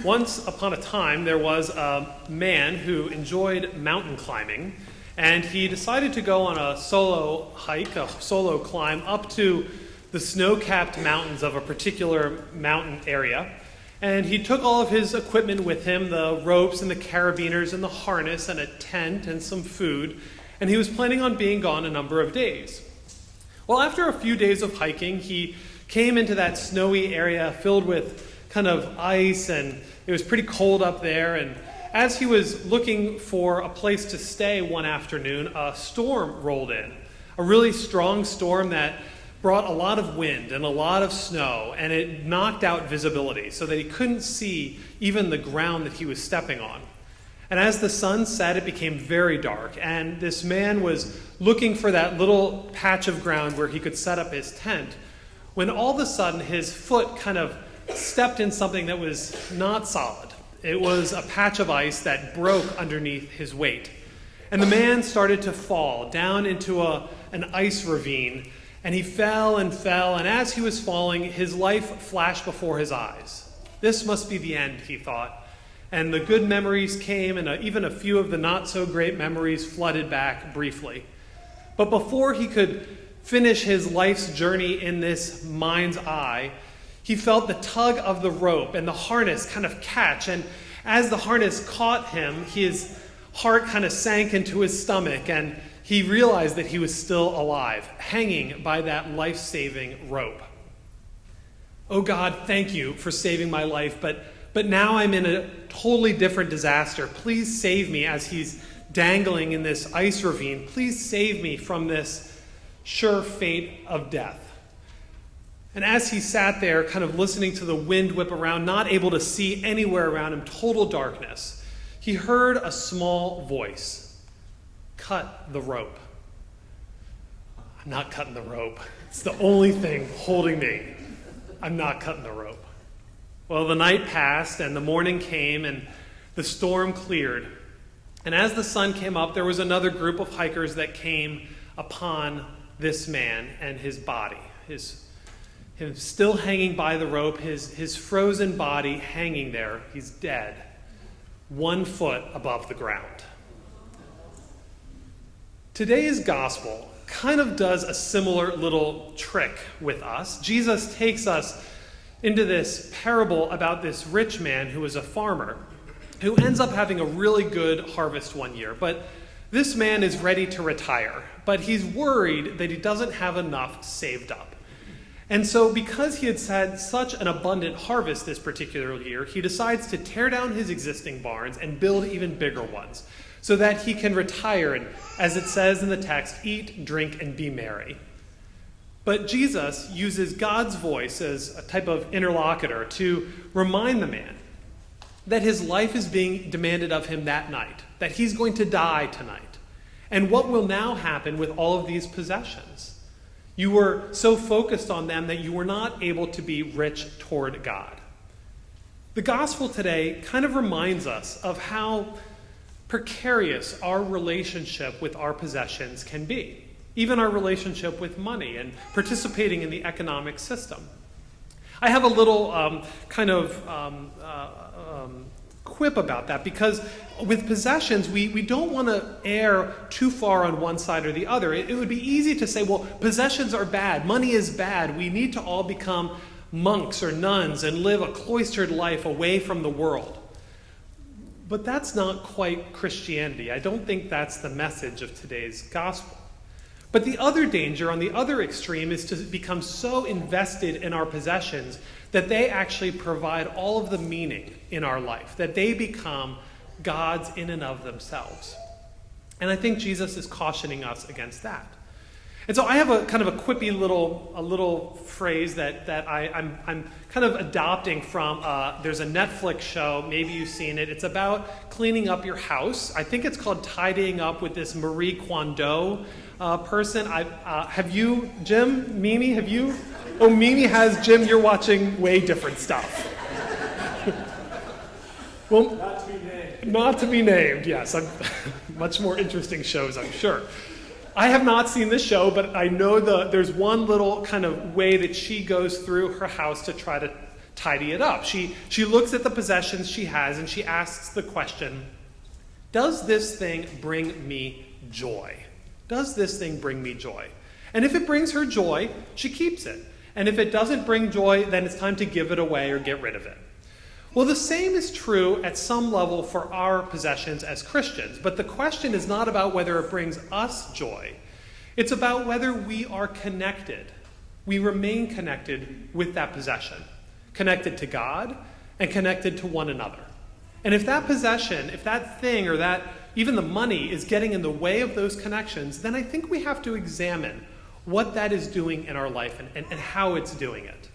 Once upon a time, there was a man who enjoyed mountain climbing, and he decided to go on a solo hike, a solo climb up to the snow-capped mountains of a particular mountain area. And he took all of his equipment with him, the ropes and the carabiners and the harness and a tent and some food, and he was planning on being gone a number of days. Well, after a few days of hiking, he came into that snowy area filled with kind of ice, and it was pretty cold up there. And as he was looking for a place to stay one afternoon, a storm rolled in, a really strong storm that brought a lot of wind and a lot of snow, and it knocked out visibility so that he couldn't see even the ground that he was stepping on. And as the sun set, it became very dark, and this man was looking for that little patch of ground where he could set up his tent, when all of a sudden his foot kind of stepped in something that was not solid. It was a patch of ice that broke underneath his weight. And the man started to fall down into an ice ravine, and he fell, and as he was falling, his life flashed before his eyes. This must be the end, he thought. And the good memories came, and even a few of the not-so-great memories flooded back briefly. But before he could finish his life's journey in this mind's eye, he felt the tug of the rope and the harness kind of catch. And as the harness caught him, his heart kind of sank into his stomach, and he realized that he was still alive, hanging by that life-saving rope. Oh God, thank you for saving my life, but now I'm in a totally different disaster. Please save me. As he's dangling in this ice ravine, please save me from this sure fate of death. And as he sat there, kind of listening to the wind whip around, not able to see anywhere around him, total darkness, he heard a small voice. Cut the rope. I'm not cutting the rope. It's the only thing holding me. I'm not cutting the rope. Well, the night passed and the morning came and the storm cleared. And as the sun came up, there was another group of hikers that came upon this man and his body, him still hanging by the rope, his frozen body hanging there. He's dead, 1 foot above the ground. Today's gospel kind of does a similar little trick with us. Jesus takes us into this parable about this rich man who is a farmer who ends up having a really good harvest one year. But this man is ready to retire, but he's worried that he doesn't have enough saved up. And so because he had had such an abundant harvest this particular year, he decides to tear down his existing barns and build even bigger ones so that he can retire and, as it says in the text, eat, drink, and be merry. But Jesus uses God's voice as a type of interlocutor to remind the man that his life is being demanded of him that night, that he's going to die tonight. And what will now happen with all of these possessions? You were so focused on them that you were not able to be rich toward God. The gospel today kind of reminds us of how precarious our relationship with our possessions can be, even our relationship with money and participating in the economic system. I have a little quip about that, because with possessions, we don't want to err too far on one side or the other. It would be easy to say, well, possessions are bad, money is bad, we need to all become monks or nuns and live a cloistered life away from the world. But that's not quite Christianity. I don't think that's the message of today's gospel. But the other danger on the other extreme is to become so invested in our possessions that they actually provide all of the meaning in our life, that they become gods in and of themselves. And I think Jesus is cautioning us against that. And so I have a kind of a quippy little phrase that I'm kind of adopting from, there's a Netflix show, maybe you've seen it. It's about cleaning up your house. I think it's called Tidying Up with this Marie Kondo person. Have you, Jim, Mimi, have you? Oh, Mimi has. Jim, you're watching way different stuff. Well, not to be named. Not to be named, yes. Much more interesting shows, I'm sure. I have not seen this show, but I know there's one little kind of way that she goes through her house to try to tidy it up. She looks at the possessions she has and she asks the question, does this thing bring me joy? Does this thing bring me joy? And if it brings her joy, she keeps it. And if it doesn't bring joy, then it's time to give it away or get rid of it. Well, the same is true at some level for our possessions as Christians. But the question is not about whether it brings us joy. It's about whether we are connected. We remain connected with that possession. Connected to God and connected to one another. And if that possession, if that thing or that, even the money is getting in the way of those connections, then I think we have to examine what that is doing in our life and how it's doing it.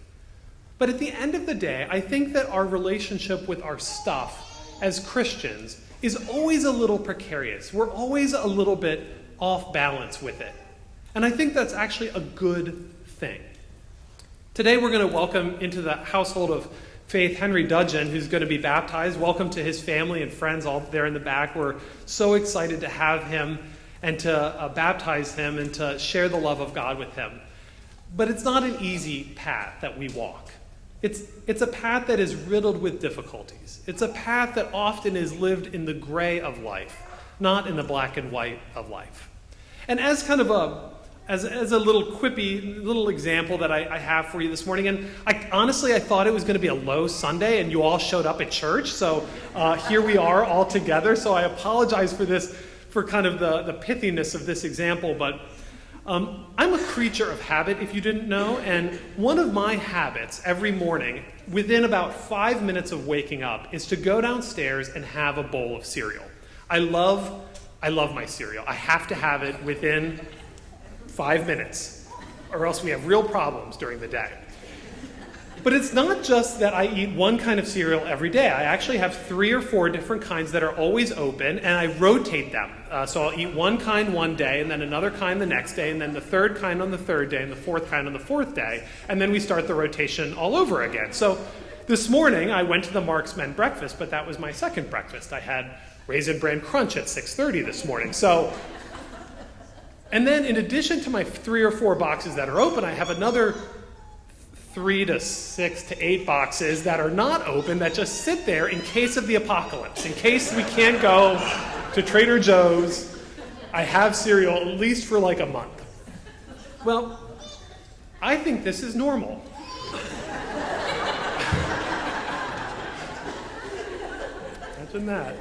But at the end of the day, I think that our relationship with our stuff as Christians is always a little precarious. We're always a little bit off balance with it. And I think that's actually a good thing. Today we're going to welcome into the household of faith Henry Dudgeon, who's going to be baptized. Welcome to his family and friends all there in the back. We're so excited to have him and to baptize him and to share the love of God with him. But it's not an easy path that we walk. It's a path that is riddled with difficulties. It's a path that often is lived in the gray of life, not in the black and white of life. And as kind of as a little quippy little example that I have for you this morning, and I thought it was going to be a low Sunday and you all showed up at church, so here we are all together. So I apologize for this, for kind of the pithiness of this example, but I'm a creature of habit, if you didn't know, and one of my habits every morning, within about 5 minutes of waking up, is to go downstairs and have a bowl of cereal. I love my cereal. I have to have it within 5 minutes, or else we have real problems during the day. But it's not just that I eat one kind of cereal every day. I actually have 3 or 4 different kinds that are always open, and I rotate them. So I'll eat one kind one day, and then another kind the next day, and then the third kind on the third day, and the fourth kind on the fourth day, and then we start the rotation all over again. So this morning, I went to the Marksmen breakfast, but that was my second breakfast. I had Raisin Bran Crunch at 6:30 this morning. And then in addition to my 3 or 4 boxes that are open, I have another 3 to 6 to 8 boxes that are not open that just sit there in case of the apocalypse. In case we can't go to Trader Joe's, I have cereal at least for like a month. Well, I think this is normal. Imagine that.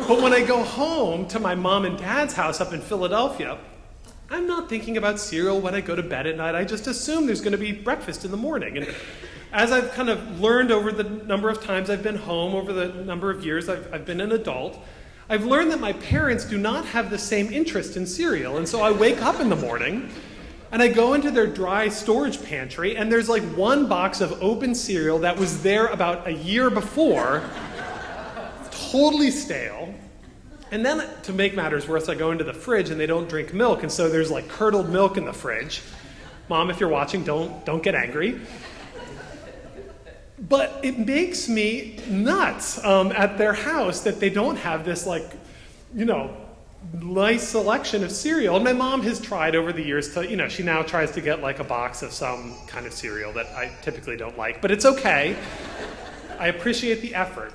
But when I go home to my mom and dad's house up in Philadelphia, I'm not thinking about cereal when I go to bed at night. I just assume there's going to be breakfast in the morning. And as I've kind of learned over the number of times I've been home, over the number of years I've been an adult, I've learned that my parents do not have the same interest in cereal. And so I wake up in the morning and I go into their dry storage pantry, and there's like one box of open cereal that was there about a year before, totally stale. And then, to make matters worse, I go into the fridge and they don't drink milk, and so there's like curdled milk in the fridge. Mom, if you're watching, don't get angry. But it makes me nuts at their house that they don't have this nice selection of cereal. And my mom has tried over the years to, she now tries to get like a box of some kind of cereal that I typically don't like, but it's okay. I appreciate the effort.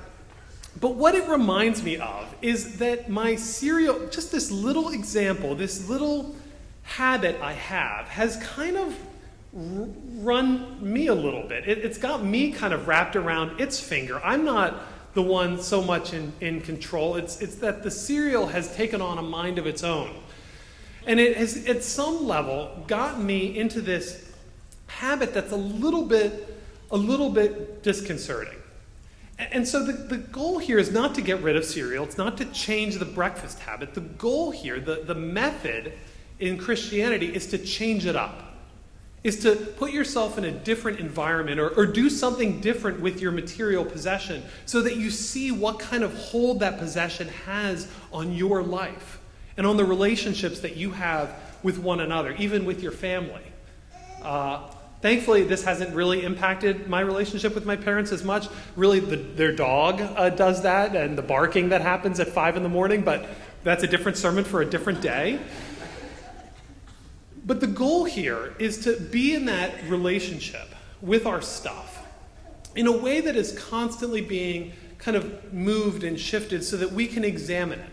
But what it reminds me of is that my cereal, just this little example, this little habit I have, has kind of run me a little bit. It's got me kind of wrapped around its finger. I'm not the one so much in control. It's that the cereal has taken on a mind of its own. And it has, at some level, gotten me into this habit that's a little bit disconcerting. And so the goal here is not to get rid of cereal. It's not to change the breakfast habit. The goal here, the method in Christianity, is to change it up, is to put yourself in a different environment or do something different with your material possession so that you see what kind of hold that possession has on your life and on the relationships that you have with one another, even with your family. Thankfully, this hasn't really impacted my relationship with my parents as much. Really, their dog does that, and the barking that happens at 5 a.m, but that's a different sermon for a different day. But the goal here is to be in that relationship with our stuff in a way that is constantly being kind of moved and shifted so that we can examine it,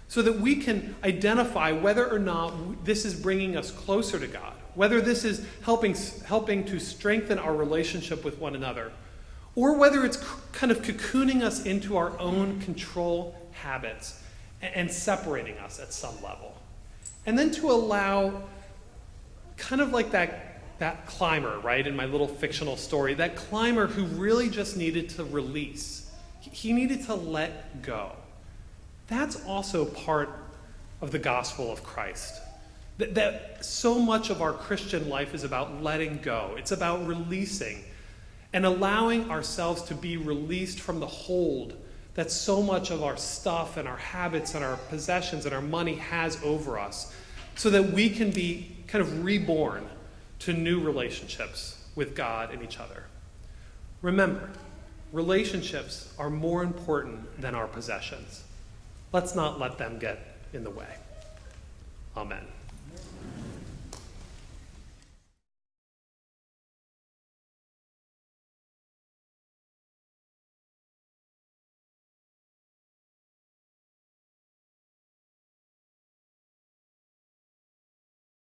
so that we can identify whether or not this is bringing us closer to God, whether this is helping to strengthen our relationship with one another, or whether it's kind of cocooning us into our own control habits and separating us at some level. And then to allow, kind of like that climber, right, in my little fictional story, that climber who really just needed to release. He needed to let go. That's also part of the gospel of Christ. That so much of our Christian life is about letting go. It's about releasing and allowing ourselves to be released from the hold that so much of our stuff and our habits and our possessions and our money has over us, so that we can be kind of reborn to new relationships with God and each other. Remember, relationships are more important than our possessions. Let's not let them get in the way. Amen.